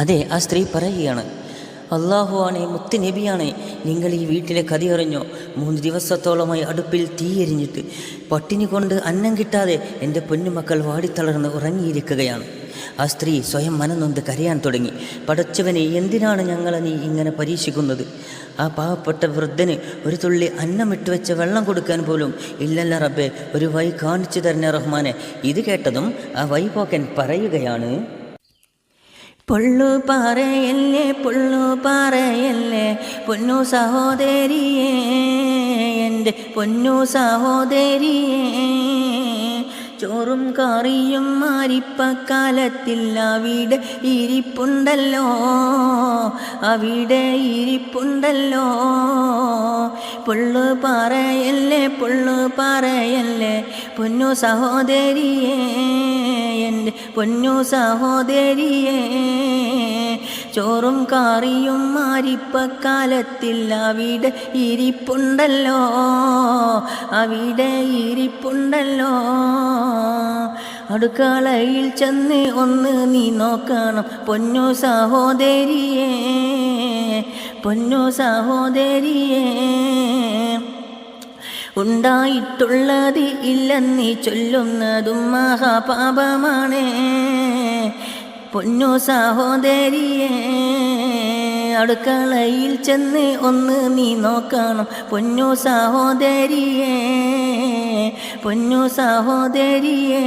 അതെ, ആ സ്ത്രീ പറയുകയാണ്, അള്ളാഹുവാണേ, മുത്ത് നബിയാണേ, നിങ്ങൾ ഈ വീട്ടിലെ കഥയറിഞ്ഞോ? 3 ദിവസത്തോളമായി അടുപ്പിൽ തീയെരിഞ്ഞിട്ട് പട്ടിണി കൊണ്ട് അന്നം കിട്ടാതെ എൻ്റെ പൊന്നുമക്കൾ വാടിത്തളർന്ന് ഉറങ്ങിയിരിക്കുകയാണ്. ആ സ്ത്രീ സ്വയം മനനൊന്ത് കരയാൻ തുടങ്ങി. പടച്ചവനെ, എന്തിനാണ് ഞങ്ങളെ നീ ഇങ്ങനെ പരീക്ഷിക്കുന്നത്? ആ പാവപ്പെട്ട വൃദ്ധന് ഒരു തുള്ളി അന്നമിട്ട് വെച്ച വെള്ളം കൊടുക്കാൻ പോലും ഇല്ലല്ല റബ്ബേ, ഒരു വഴി കാണിച്ചു തരണേ റഹ്മാനെ. ഇത് കേട്ടതും ആ വഴിപോക്കൻ പറയുകയാണ്, പൊള്ളു പറയല്ലേ, പൊള്ളു പറയല്ലേ, പൊന്നു സഹോദരിയേ, എൻ്റെ പൊന്നു സഹോദരിയേ, ചോറും കറിയും മാരിപ്പക്കാലത്തിൽ അവിടെ ഇരിപ്പുണ്ടല്ലോ, അവിടെ ഇരിപ്പുണ്ടല്ലോ. പൊള്ളു പറയല്ലേ, പൊള്ളു പറയല്ലേ, പൊന്നു സഹോദരിയേ, എൻ്റെ പൊന്നു സഹോദരിയേ, ചോറും കറിയും മാരിപ്പക്കാലത്തിൽ അവിടെ ഇരിപ്പുണ്ടല്ലോ, അവിടെ ഇരിപ്പുണ്ടല്ലോ. അടുക്കളയിൽ ചെന്ന് ഒന്ന് നീ നോക്കണം പൊന്നു സഹോദരിയേ, പൊന്നു സഹോദരിയേ. ഉണ്ടായിട്ടുള്ളത് ഇല്ലെന്നീ ചൊല്ലുന്നതും മഹാപാപമാണ് പൊന്നു സഹോദരിയേ. അടുക്കളയിൽ ചെന്ന് ഒന്ന് നീ നോക്കണം പൊന്നു സഹോദരിയേ, പൊന്നു സഹോദരിയേ.